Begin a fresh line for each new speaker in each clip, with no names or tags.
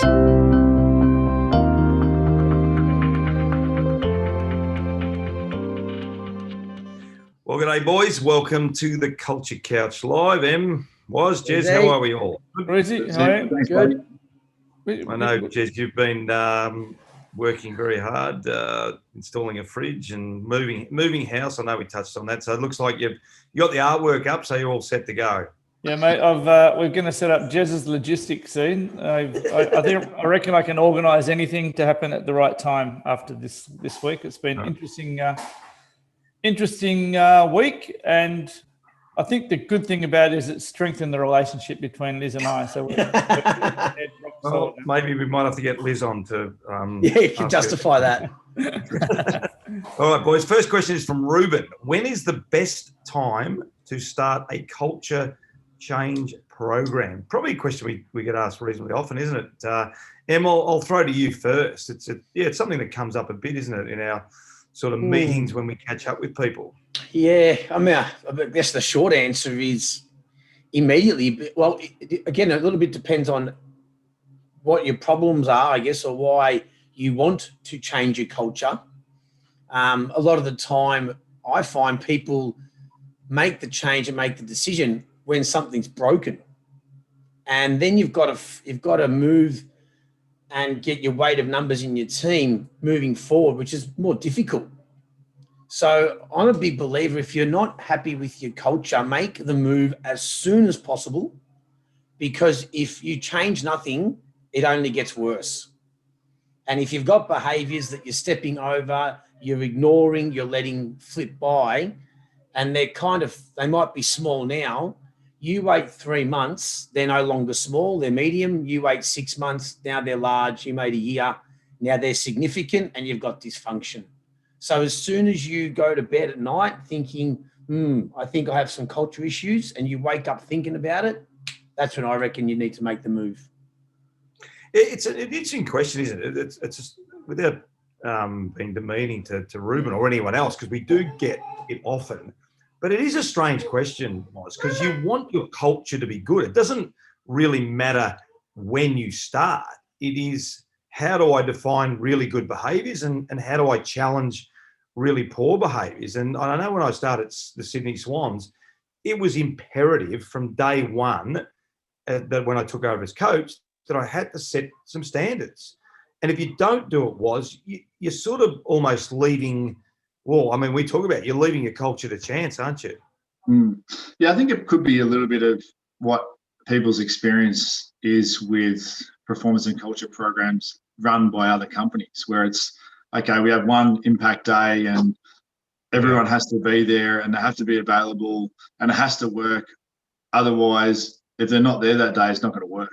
Well, good day, boys. Welcome to the Culture Couch Live. Jez, how are we all?
Rosie, how are you?
Thanks,
Good.
buddy.
I know, Jez, you've been working very hard, installing a fridge and moving house. I know we touched on that. So it looks like you got the artwork up, so you're all set to go.
Yeah, mate. We're going to set up Jez's logistics soon. I reckon I can organise anything to happen at the right time after this week. It's been interesting week, and I think the good thing about it is it strengthened the relationship between Liz and I. So
well, maybe we might have to get Liz on to
you can justify that.
All right, boys. First question is from Ruben. When is the best time to start a culture change program? Probably a question we get asked reasonably often, isn't it? Em, I'll throw to you first. It's something that comes up a bit, isn't it, in our sort of meetings when we catch up with people?
Yeah, I mean, I guess the short answer is immediately. Well, again, a little bit depends on what your problems are, I guess, or why you want to change your culture. A lot of the time, I find people make the change and make the decision when something's broken, and then you've got to move and get your weight of numbers in your team moving forward, which is more difficult. So I'm a big believer, if you're not happy with your culture, make the move as soon as possible, because if you change nothing, it only gets worse. And if you've got behaviors that you're stepping over, you're ignoring, you're letting flip by, and they might be small now, you wait 3 months, they're no longer small, they're medium. You wait 6 months, now they're large. You made a year, now they're significant, and you've got dysfunction. So as soon as you go to bed at night thinking, I think I have some culture issues, and you wake up thinking about it, that's when I reckon you need to make the move.
It's an interesting question, isn't it? It's just, without being demeaning to Ruben or anyone else, because we do get it often. But it is a strange question, because you want your culture to be good. It doesn't really matter when you start. It is, how do I define really good behaviours and how do I challenge really poor behaviours? And I know when I started the Sydney Swans, it was imperative from day one that when I took over as coach, that I had to set some standards. And if you don't do it, you're sort of almost leaving... Well, I mean, we talk about you're leaving your culture to chance, aren't you?
Yeah, I think it could be a little bit of what people's experience is with performance and culture programs run by other companies, where it's, okay, we have one impact day and everyone has to be there and they have to be available and it has to work. Otherwise, if they're not there that day, it's not going to work.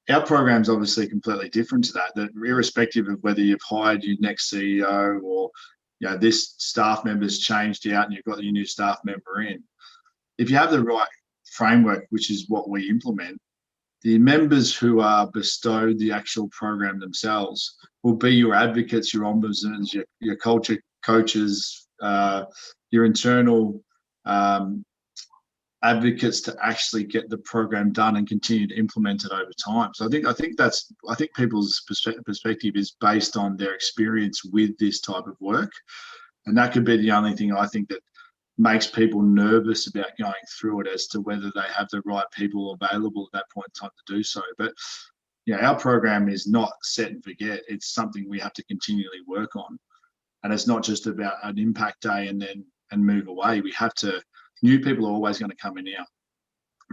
Our program's obviously completely different to that irrespective of whether you've hired your next CEO or this staff member's changed out and you've got your new staff member in. If you have the right framework, which is what we implement, the members who are bestowed the actual program themselves will be your advocates, your ombudsmen, your culture coaches, your internal advocates to actually get the program done and continue to implement it over time. So I think people's perspective is based on their experience with this type of work, and that could be the only thing I think that makes people nervous about going through it, as to whether they have the right people available at that point in time to do so. But our program is not set and forget. It's something we have to continually work on, and it's not just about an impact day and move away. We have to. New people are always going to come in and out.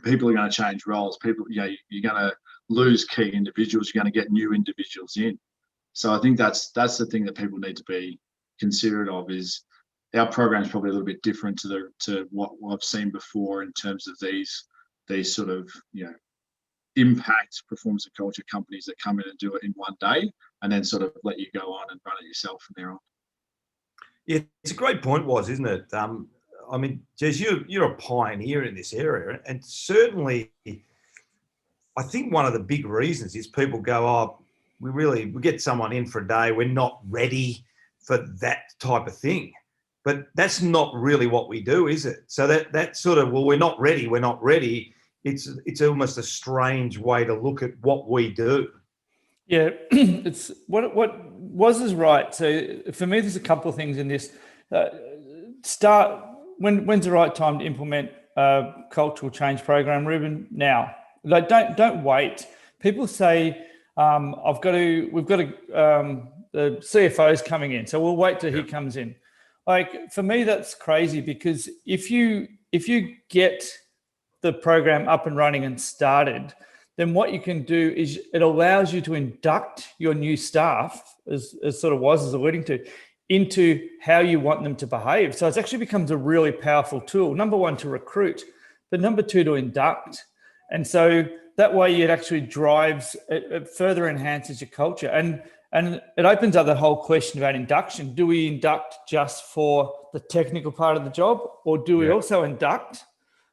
People are going to change roles. You're going to lose key individuals. You're going to get new individuals in. So I think that's the thing that people need to be considerate of. Is our program is probably a little bit different to what I've seen before in terms of these sort of impact performance and culture companies that come in and do it in one day and then sort of let you go on and run it yourself from there on.
Yeah, it's a great point, isn't it? I mean, Jez, you're a pioneer in this area, and certainly I think one of the big reasons is people go, we get someone in for a day, we're not ready for that type of thing. But that's not really what we do, is it? So that sort of, we're not ready. it's almost a strange way to look at what we do.
Yeah, it's what was is right. So for me, there's a couple of things in this. Start when's the right time to implement a cultural change program, Ruben? Now, like don't wait. People say we've got to the CFO's coming in, so we'll wait till he comes in. Like for me, that's crazy, because if you get the program up and running and started, then what you can do is it allows you to induct your new staff, as sort of was alluding to, into how you want them to behave. So it actually becomes a really powerful tool. Number one, to recruit, but number two, to induct. And so that way it actually drives, it further enhances your culture. And it opens up that whole question about induction. Do we induct just for the technical part of the job, or do we also induct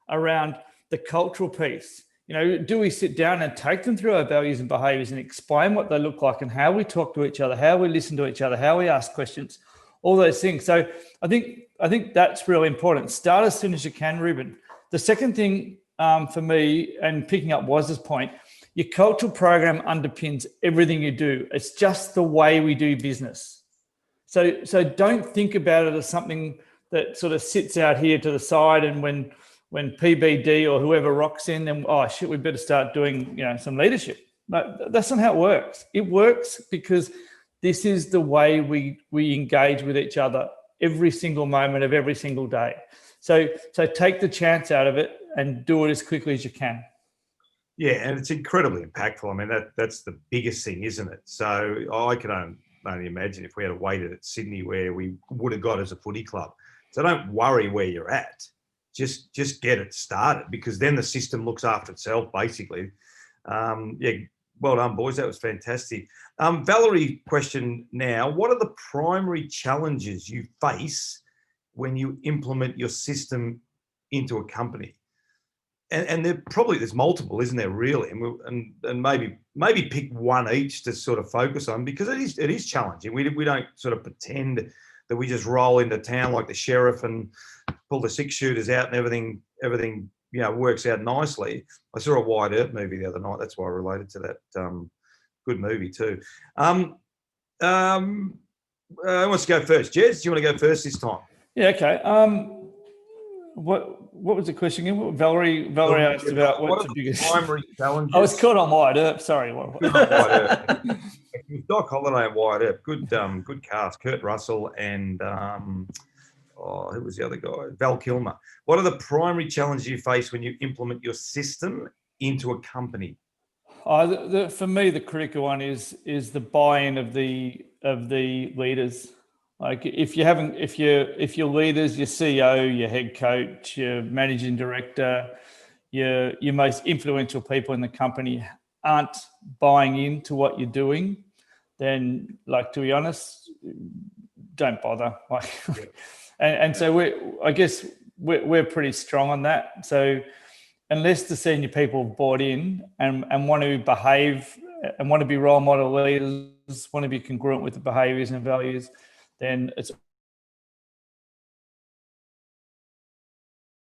around the cultural piece? You know, do we sit down and take them through our values and behaviors and explain what they look like and how we talk to each other, how we listen to each other, how we ask questions, all those things. So I think that's really important. Start as soon as you can, Ruben. The second thing for me, and picking up Waz's point, your cultural program underpins everything you do. It's just the way we do business. So don't think about it as something that sort of sits out here to the side, and when PBD or whoever rocks in, then, oh shit, we better start doing, some leadership. No, that's not how it works. It works because this is the way we engage with each other every single moment of every single day. So take the chance out of it and do it as quickly as you can.
Yeah, and it's incredibly impactful. I mean, that's the biggest thing, isn't it? So I can only imagine if we had waited at Sydney, where we would have got as a footy club. So don't worry where you're at. Just get it started, because then the system looks after itself, basically. Well done, boys. That was fantastic. Valerie, question now. What are the primary challenges you face when you implement your system into a company? And there's multiple, isn't there, really? And maybe pick one each to sort of focus on, because it is challenging. We don't sort of pretend that we just roll into town like the sheriff and pull the 6-shooters out and everything works out nicely. I saw a Wide Earp movie the other night. That's why I related to that. Good movie too. Who wants to go first? Jez, do you want to go first this time?
Yeah, okay. What was the question again? Valerie asked about what's the biggest
primary challenges.
I was caught on Wide Earp. Sorry.
Doc Holliday and Wide Earp. Good cast. Kurt Russell and who was the other guy? Val Kilmer. What are the primary challenges you face when you implement your system into a company?
For me, the critical one is the buy-in of the leaders. Like if your leaders, your CEO, your head coach, your managing director, your most influential people in the company aren't buying into what you're doing, then, like, to be honest, don't bother. Like, and so we're pretty strong on that. So unless the senior people have bought in and want to behave and want to be role model leaders, want to be congruent with the behaviors and values, then it's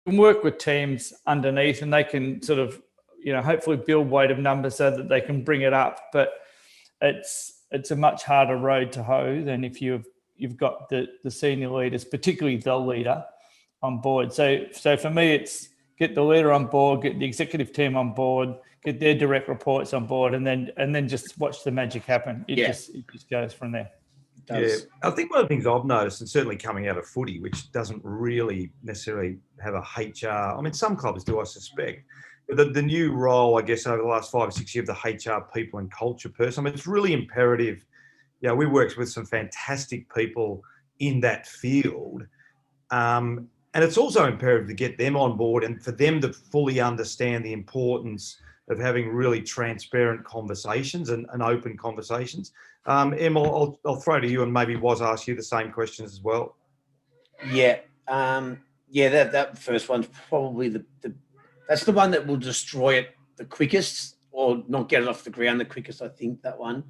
can work with teams underneath, and they can sort of, hopefully build weight of numbers so that they can bring it up. But it's a much harder road to hoe than if you've got the senior leaders, particularly the leader, on board. So for me, it's get the leader on board, get the executive team on board, get their direct reports on board, and then just watch the magic happen. It just goes from there.
Yeah, I think one of the things I've noticed, and certainly coming out of footy, which doesn't really necessarily have a HR, I mean, some clubs do, I suspect, but the new role, I guess, over the last 5 or 6 years, the HR people and culture person, I mean, it's really imperative. We worked with some fantastic people in that field. And it's also imperative to get them on board and for them to fully understand the importance of having really transparent conversations and open conversations. Em, I'll throw to you, and maybe Woz ask you the same questions as well.
Yeah. That first one's probably that's the one that will destroy it the quickest, or not get it off the ground the quickest, I think, that one.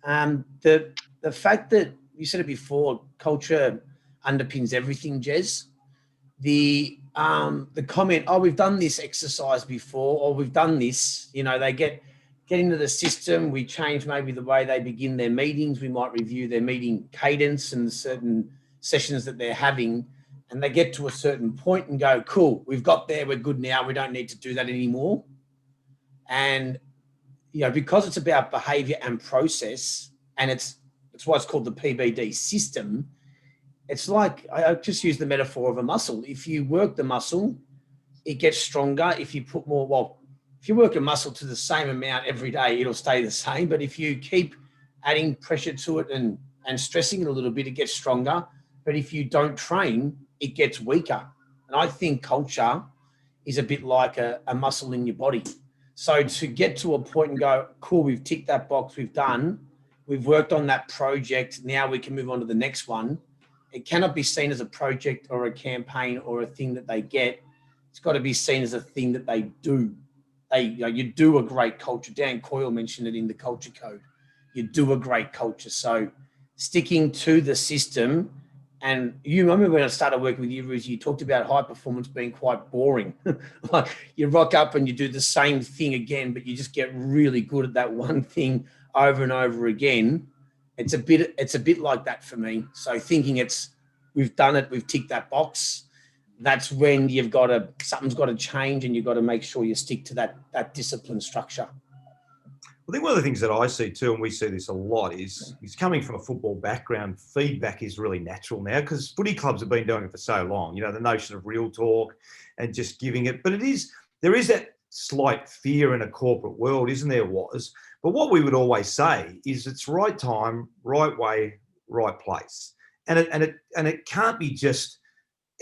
The fact that you said it before, culture underpins everything, Jez. The the comment, oh, we've done this exercise before, or we've done this, you know, they get into the system. We change maybe the way they begin their meetings. We might review their meeting cadence and certain sessions that they're having, and they get to a certain point and go, cool, we've got there, we're good now, we don't need to do that anymore. And, you know, because it's about behavior and process, and it's why it's called the PBD system. It's like, I just use the metaphor of a muscle. If you work the muscle, it gets stronger. If you put more, well, if you work a muscle to the same amount every day, it'll stay the same. But if you keep adding pressure to it and stressing it a little bit, it gets stronger. But if you don't train, it gets weaker. And I think culture is a bit like a muscle in your body. So to get to a point and go, cool, we've ticked that box, we've worked on that project, now we can move on to the next one. It cannot be seen as a project or a campaign or a thing that they get. It's got to be seen as a thing that they do. You do a great culture. Dan Coyle mentioned it in the culture code. You do a great culture. So sticking to the system, and you remember when I started working with you, Ruz, you talked about high performance being quite boring. Like you rock up and you do the same thing again, but you just get really good at that one thing over and over again. It's a bit like that for me. So thinking we've done it, we've ticked that box. That's when something's got to change, and you've got to make sure you stick to that discipline structure.
I think one of the things that I see too, and we see this a lot, is coming from a football background, feedback is really natural now because footy clubs have been doing it for so long. You know, the notion of real talk and just giving it. But there is that slight fear in a corporate world, isn't there, Was? But what we would always say is it's right time, right way, right place. And it can't be just,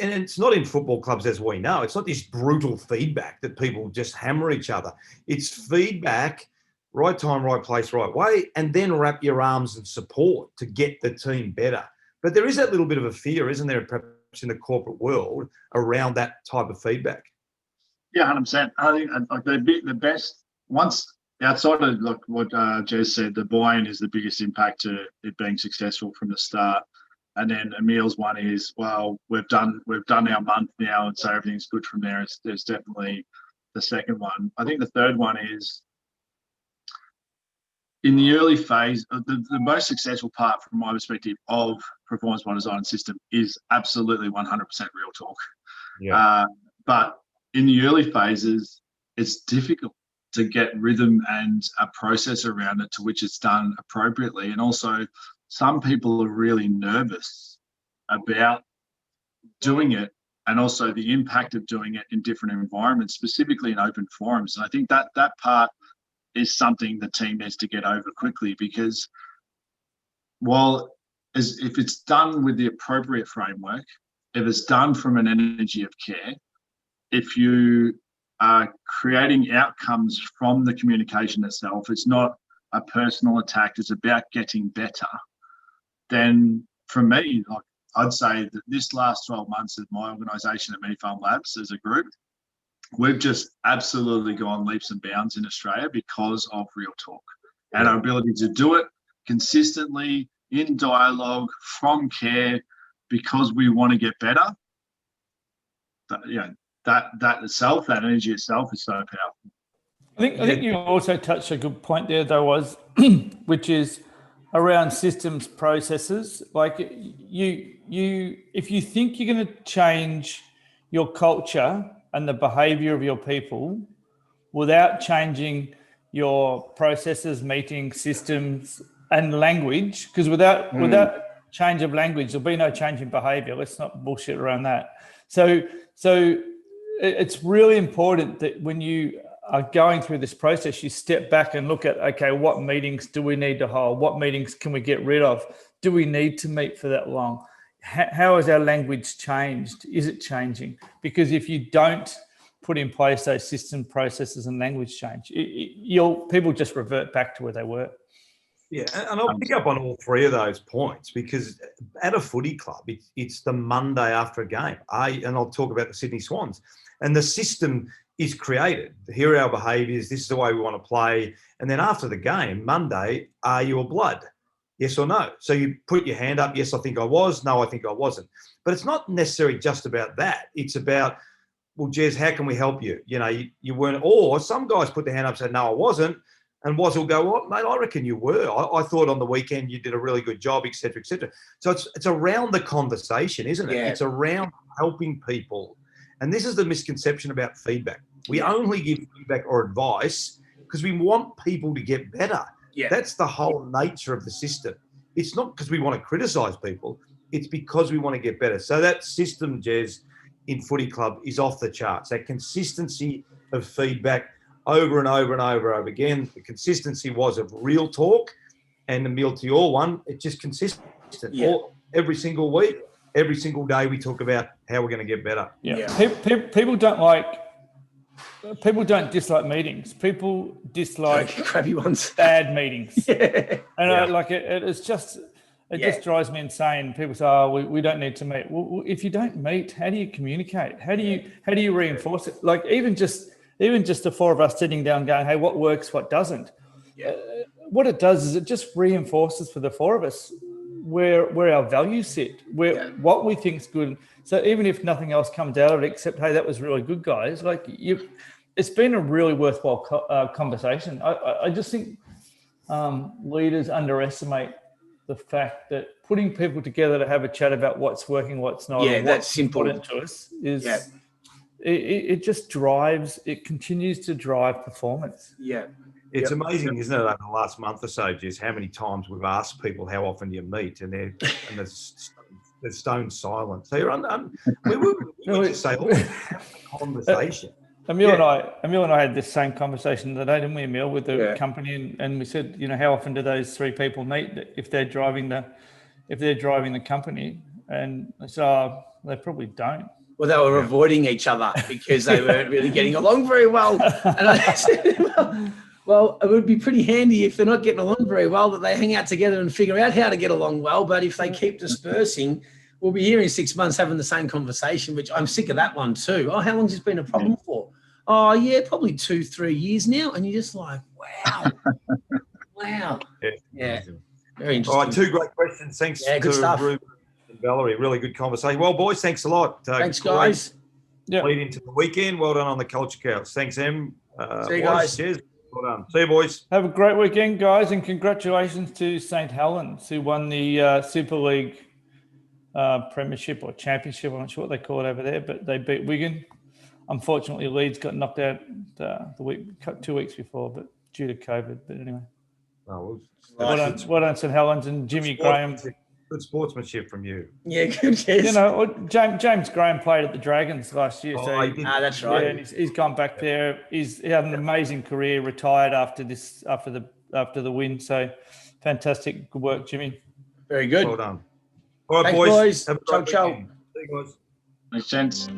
and it's not in football clubs as we know, it's not this brutal feedback that people just hammer each other. It's feedback, right time, right place, right way, and then wrap your arms and support to get the team better. But there is that little bit of a fear, isn't there, perhaps in the corporate world around that type of feedback?
Yeah, 100%. I think like the best, once outside of like what Jez said, the buy-in is the biggest impact to it being successful from the start. And then Emil's one is, well, we've done our month now, and so everything's good from there. There's definitely the second one. I think the third one is in the early phase, the most successful part from my perspective of performance by design system is absolutely 100% real talk.
Yeah.
But in the early phases, it's difficult to get rhythm and a process around it to which it's done appropriately. And also, some people are really nervous about doing it, and also the impact of doing it in different environments, specifically in open forums. And I think that part is something the team needs to get over quickly, because if it's done with the appropriate framework, if it's done from an energy of care, if you are creating outcomes from the communication itself, it's not a personal attack, it's about getting better, then for me, like I'd say that this last 12 months of my organisation at Minifarm Labs as a group, we've just absolutely gone leaps and bounds in Australia because of real talk and our ability to do it consistently in dialogue from care, because we want to get better. That itself, that energy itself is so powerful.
I think you also touched a good point there, though, Was which is around systems, processes. Like if you think you're going to change your culture and the behavior of your people without changing your processes, meeting systems, and language, because without change of language, there'll be no change in behavior. Let's not bullshit around that. So it's really important that when you are going through this process, you step back and look at, okay, what meetings do we need to hold? What meetings can we get rid of? Do we need to meet for that long? How has our language changed? Is it changing? Because if you don't put in place those system processes and language change, people just revert back to where they were.
Yeah, and I'll pick up on all three of those points, because at a footy club, it's the Monday after a game. And I'll talk about the Sydney Swans. And the system is created. Here are our behaviours. This is the way we want to play. And then after the game, Monday, are you a blood? Yes or no? So you put your hand up. Yes, I think I was. No, I think I wasn't. But it's not necessarily just about that. It's about well, Jez, how can we help you? You know, you weren't, or some guys put their hand up and said, no, I wasn't. And Woz will go, what, mate, I reckon you were. I thought on the weekend you did a really good job, et cetera, et cetera. So it's around the conversation, isn't it?
Yeah.
It's around helping people. And this is the misconception about feedback. We only give feedback or advice because we want people to get better.
Yeah.
That's the whole nature of the system. It's not because we want to criticize people. It's because we want to get better. So that system, Jez, in Footy Club is off the charts. That consistency of feedback over and over and over and over again. The consistency was of real talk, and the meal to your one, it's just consistent.
Yeah.
Every single week, every single day, we talk about how we're going to get better.
Yeah. People don't dislike meetings. People dislike
crappy ones,
bad meetings.
Yeah.
And it's just, it just drives me insane. People say, "Oh, we don't need to meet." Well, if you don't meet, how do you communicate? How do you reinforce it? Like even just the four of us sitting down, going, "Hey, what works? What doesn't?"
Yeah.
What it does is it just reinforces for the four of us where our values sit, what we think is good. So even if nothing else comes out of it except, "Hey, that was really good, guys," like it's been a really worthwhile conversation. I just think leaders underestimate the fact that putting people together to have a chat about what's working, what's not, and what's important to us is it just drives. It continues to drive performance.
Yeah.
It's amazing, isn't it, over the last month or so, just how many times we've asked people how often do you meet, and there's stone silent. So you're we just say, have a conversation.
Emil and I had this same conversation today, didn't we, Emil, with the company, and we said, you know, how often do those three people meet if they're driving the company? And I said, oh, they probably don't.
Well, they were avoiding each other because they weren't really getting along very well. And I said, well, it would be pretty handy if they're not getting along very well that they hang out together and figure out how to get along well. But if they keep dispersing, we'll be here in 6 months having the same conversation, which I'm sick of that one too. Oh, how long has this been a problem for? Oh, yeah, probably 2-3 years now. And you're just like, wow. Wow. Yeah. Very interesting.
All right, 2 great questions. Thanks to Ruben and Valerie. Really good conversation. Well, boys, thanks a lot.
Thanks, guys.
Lead into the weekend. Well done on the Culture Couch. Thanks, Em.
See you guys.
Cheers. Well done. See you, boys.
Have a great weekend, guys, and congratulations to St. Helens, who won the Super League Premiership or Championship. I'm not sure what they call it over there, but they beat Wigan. Unfortunately, Leeds got knocked out 2 weeks before, but due to COVID. But anyway, well done, St. Helens and Jimmy Graham.
Good sportsmanship from you.
Yeah, good. Yes.
You know, James Graham played at the Dragons last year.
That's right.
Yeah, and he's gone back there. He had an amazing career. Retired after the win. So fantastic, good work, Jimmy.
Very good.
Well done. All right,
Thanks,
boys.
boys.
Have a great
Ciao.
weekend. See you guys.
Makes sense.